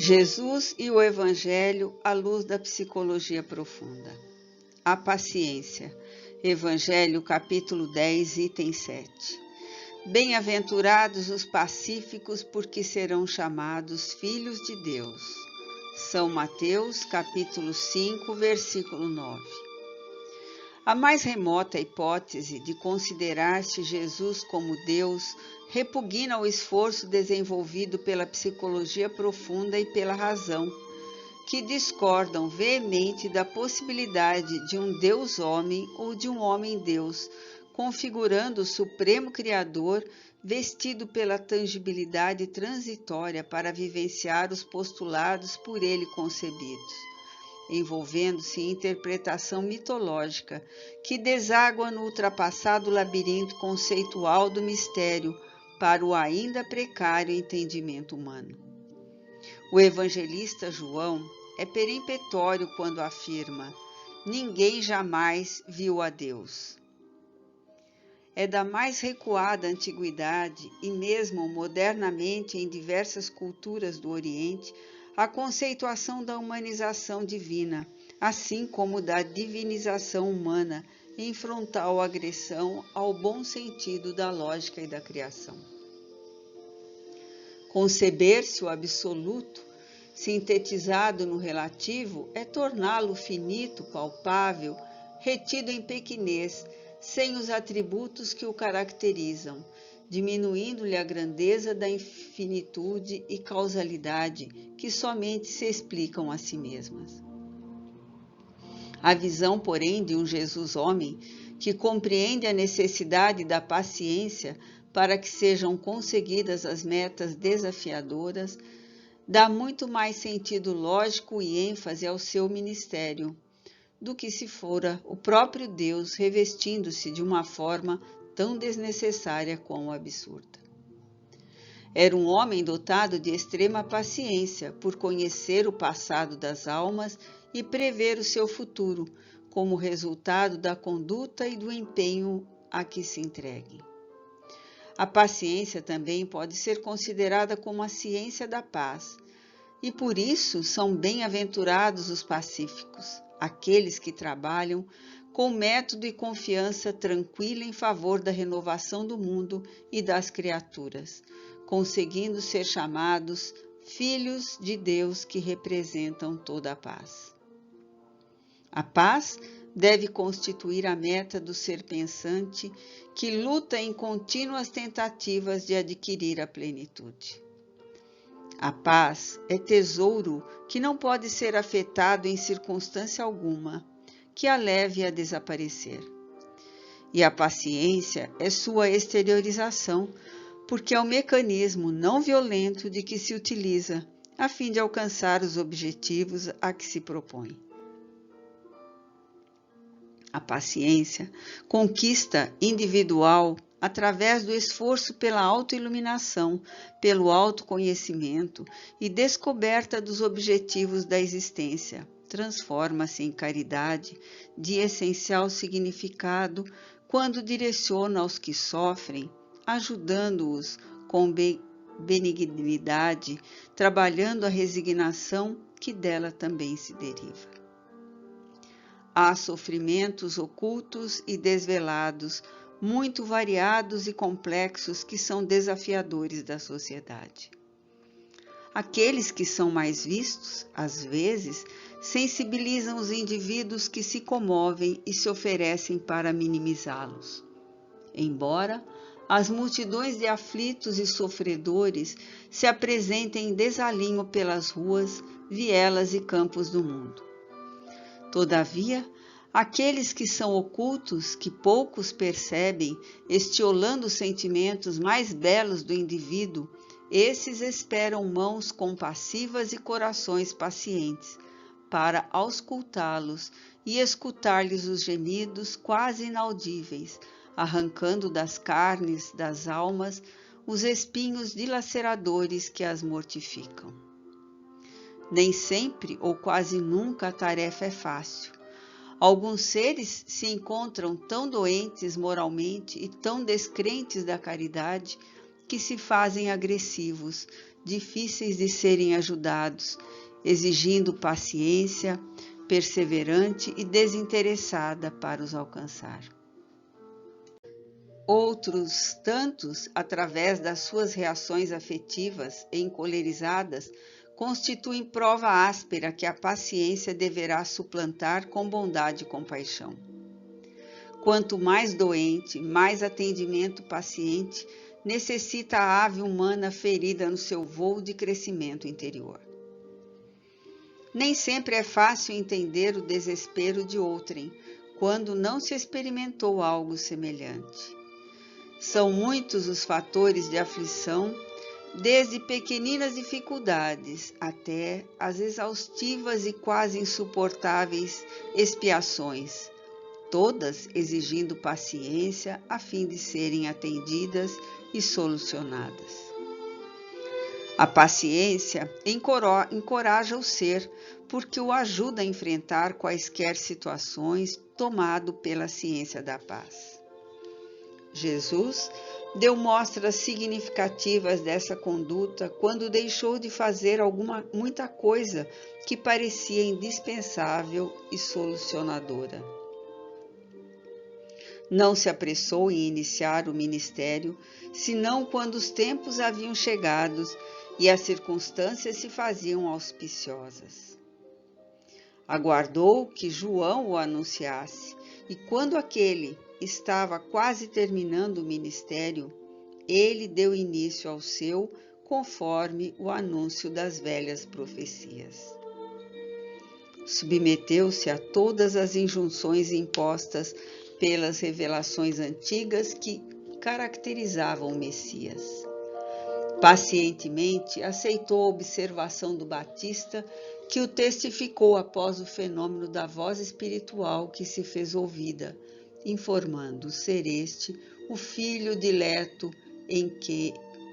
Jesus e o Evangelho à luz da psicologia profunda. A paciência. Evangelho capítulo 10, item 7. Bem-aventurados os pacíficos, porque serão chamados filhos de Deus. São Mateus capítulo 5, versículo 9. A mais remota hipótese de considerar-se Jesus como Deus repugna o esforço desenvolvido pela psicologia profunda e pela razão, que discordam veemente da possibilidade de um Deus-homem ou de um homem-Deus, configurando o Supremo Criador vestido pela tangibilidade transitória para vivenciar os postulados por ele concebidos, envolvendo-se em interpretação mitológica que deságua no ultrapassado labirinto conceitual do mistério para o ainda precário entendimento humano. O evangelista João é perempetório quando afirma: ninguém jamais viu a Deus. É da mais recuada antiguidade e mesmo modernamente em diversas culturas do Oriente a conceituação da humanização divina, assim como da divinização humana, em frontal agressão ao bom sentido da lógica e da criação. Conceber-se o absoluto, sintetizado no relativo, é torná-lo finito, palpável, retido em pequenez, sem os atributos que o caracterizam, diminuindo-lhe a grandeza da infinitude e causalidade que somente se explicam a si mesmas. A visão, porém, de um Jesus homem, que compreende a necessidade da paciência para que sejam conseguidas as metas desafiadoras, dá muito mais sentido lógico e ênfase ao seu ministério, do que se fora o próprio Deus revestindo-se de uma forma tão desnecessária como absurda. Era um homem dotado de extrema paciência por conhecer o passado das almas e prever o seu futuro, como resultado da conduta e do empenho a que se entregue. A paciência também pode ser considerada como a ciência da paz, e por isso são bem-aventurados os pacíficos, aqueles que trabalham com método e confiança tranquila em favor da renovação do mundo e das criaturas, conseguindo ser chamados filhos de Deus que representam toda a paz. A paz deve constituir a meta do ser pensante que luta em contínuas tentativas de adquirir a plenitude. A paz é tesouro que não pode ser afetado em circunstância alguma, que a leve a desaparecer. E a paciência é sua exteriorização, porque é o mecanismo não violento de que se utiliza, a fim de alcançar os objetivos a que se propõe. A paciência conquista individual através do esforço pela autoiluminação, pelo autoconhecimento e descoberta dos objetivos da existência. Transforma-se em caridade de essencial significado quando direciona aos que sofrem, ajudando-os com benignidade, trabalhando a resignação que dela também se deriva. Há sofrimentos ocultos e desvelados, muito variados e complexos, que são desafiadores da sociedade. Aqueles que são mais vistos, às vezes, sensibilizam os indivíduos que se comovem e se oferecem para minimizá-los. Embora as multidões de aflitos e sofredores se apresentem em desalinho pelas ruas, vielas e campos do mundo. Todavia, aqueles que são ocultos, que poucos percebem, estiolando os sentimentos mais belos do indivíduo, esses esperam mãos compassivas e corações pacientes, para auscultá-los e escutar-lhes os gemidos quase inaudíveis, arrancando das carnes, das almas, os espinhos dilaceradores que as mortificam. Nem sempre ou quase nunca a tarefa é fácil. Alguns seres se encontram tão doentes moralmente e tão descrentes da caridade que se fazem agressivos, difíceis de serem ajudados, exigindo paciência perseverante e desinteressada para os alcançar. Outros tantos, através das suas reações afetivas e encolerizadas, constituem prova áspera que a paciência deverá suplantar com bondade e compaixão. Quanto mais doente, mais atendimento paciente necessita a ave humana ferida no seu voo de crescimento interior. Nem sempre é fácil entender o desespero de outrem, quando não se experimentou algo semelhante. São muitos os fatores de aflição, desde pequeninas dificuldades até as exaustivas e quase insuportáveis expiações, todas exigindo paciência a fim de serem atendidas e solucionadas. A paciência encoraja o ser, porque o ajuda a enfrentar quaisquer situações, tomado pela ciência da paz. Jesus deu mostras significativas dessa conduta quando deixou de fazer muita coisa que parecia indispensável e solucionadora. Não se apressou em iniciar o ministério, senão quando os tempos haviam chegado e as circunstâncias se faziam auspiciosas. Aguardou que João o anunciasse, e quando aquele estava quase terminando o ministério, ele deu início ao seu, conforme o anúncio das velhas profecias. Submeteu-se a todas as injunções impostas pelas revelações antigas que caracterizavam o Messias. Pacientemente aceitou a observação do Batista, que o testificou após o fenômeno da voz espiritual que se fez ouvida, informando ser este o Filho dileto em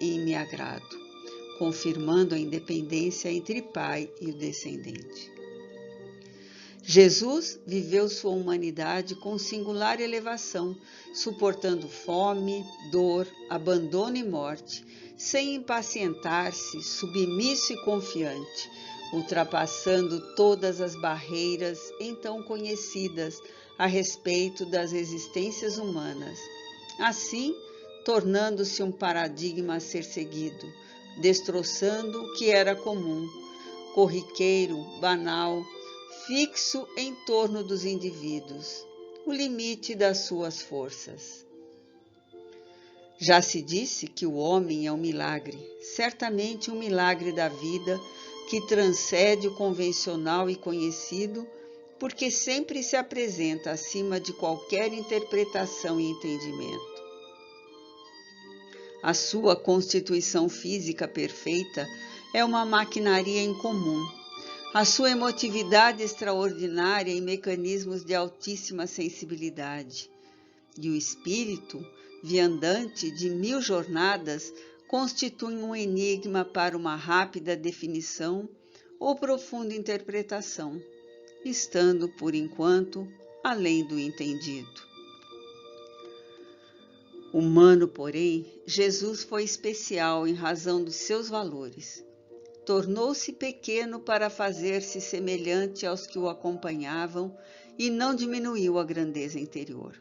me agrado, confirmando a independência entre pai e o descendente. Jesus viveu sua humanidade com singular elevação, suportando fome, dor, abandono e morte, sem impacientar-se, submisso e confiante, ultrapassando todas as barreiras então conhecidas a respeito das existências humanas, assim tornando-se um paradigma a ser seguido, destroçando o que era comum, corriqueiro, banal, fixo em torno dos indivíduos, o limite das suas forças. Já se disse que o homem é um milagre, certamente um milagre da vida que transcende o convencional e conhecido, porque sempre se apresenta acima de qualquer interpretação e entendimento. A sua constituição física perfeita é uma maquinaria incomum. A sua emotividade extraordinária em mecanismos de altíssima sensibilidade. E o espírito, viandante de 1000 jornadas, constitui um enigma para uma rápida definição ou profunda interpretação, estando, por enquanto, além do entendido. Humano, porém, Jesus foi especial em razão dos seus valores. Tornou-se pequeno para fazer-se semelhante aos que o acompanhavam e não diminuiu a grandeza interior.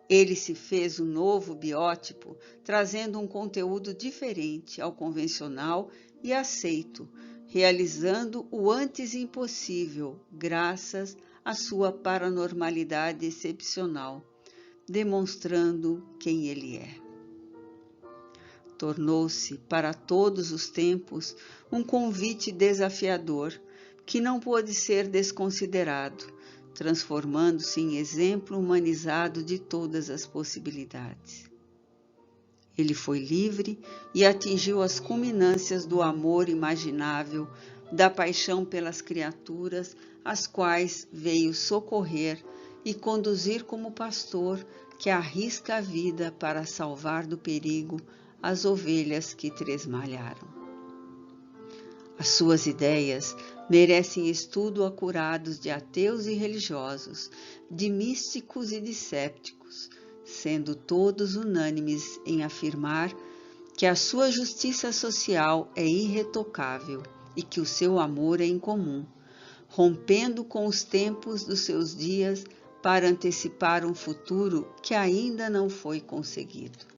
Ele se fez um novo biótipo, trazendo um conteúdo diferente ao convencional e aceito, realizando o antes impossível, graças à sua paranormalidade excepcional, demonstrando quem ele é. Tornou-se, para todos os tempos, um convite desafiador, que não pôde ser desconsiderado, transformando-se em exemplo humanizado de todas as possibilidades. Ele foi livre e atingiu as culminâncias do amor imaginável, da paixão pelas criaturas, as quais veio socorrer e conduzir como pastor que arrisca a vida para salvar do perigo as ovelhas que tresmalharam. As suas ideias merecem estudo acurados de ateus e religiosos, de místicos e de cépticos, sendo todos unânimes em afirmar que a sua justiça social é irretocável e que o seu amor é incomum, rompendo com os tempos dos seus dias para antecipar um futuro que ainda não foi conseguido.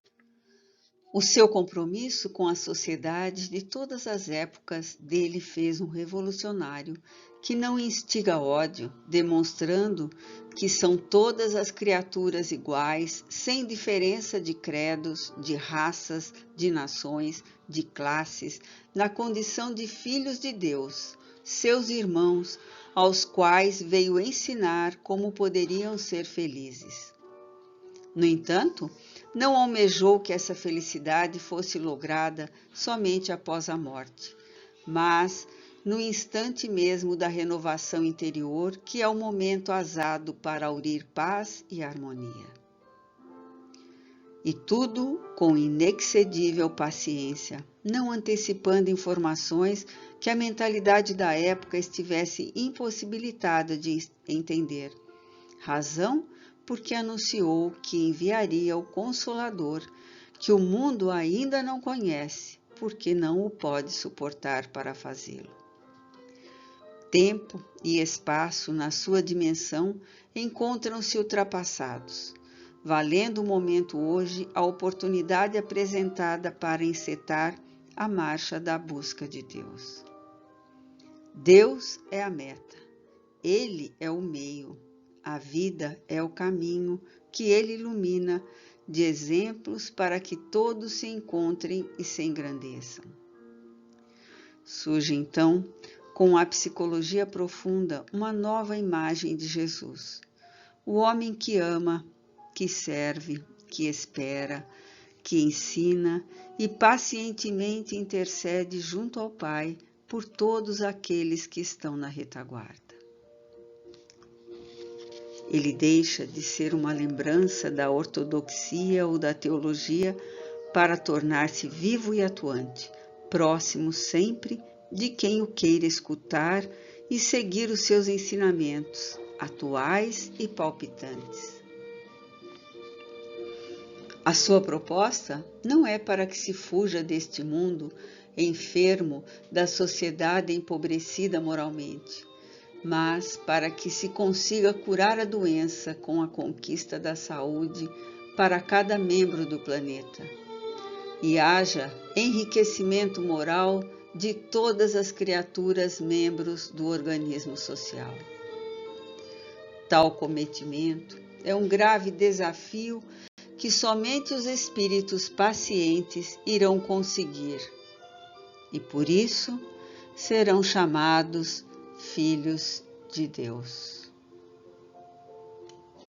O seu compromisso com a sociedade de todas as épocas dele fez um revolucionário que não instiga ódio, demonstrando que são todas as criaturas iguais, sem diferença de credos, de raças, de nações, de classes, na condição de filhos de Deus, seus irmãos, aos quais veio ensinar como poderiam ser felizes. No entanto, não almejou que essa felicidade fosse lograda somente após a morte, mas no instante mesmo da renovação interior, que é o momento azado para aurir paz e harmonia. E tudo com inexcedível paciência, não antecipando informações que a mentalidade da época estivesse impossibilitada de entender. Razão porque anunciou que enviaria o Consolador, que o mundo ainda não conhece, porque não o pode suportar para fazê-lo. Tempo e espaço, na sua dimensão, encontram-se ultrapassados, valendo o momento hoje a oportunidade apresentada para encetar a marcha da busca de Deus. Deus é a meta, Ele é o meio, a vida é o caminho que Ele ilumina de exemplos para que todos se encontrem e se engrandeçam. Surge então, com a psicologia profunda, uma nova imagem de Jesus, o homem que ama, que serve, que espera, que ensina e pacientemente intercede junto ao Pai por todos aqueles que estão na retaguarda. Ele deixa de ser uma lembrança da ortodoxia ou da teologia para tornar-se vivo e atuante, próximo sempre de quem o queira escutar e seguir os seus ensinamentos, atuais e palpitantes. A sua proposta não é para que se fuja deste mundo enfermo, da sociedade empobrecida moralmente, mas para que se consiga curar a doença com a conquista da saúde para cada membro do planeta e haja enriquecimento moral de todas as criaturas membros do organismo social. Tal cometimento é um grave desafio que somente os espíritos pacientes irão conseguir e por isso serão chamados filhos de Deus.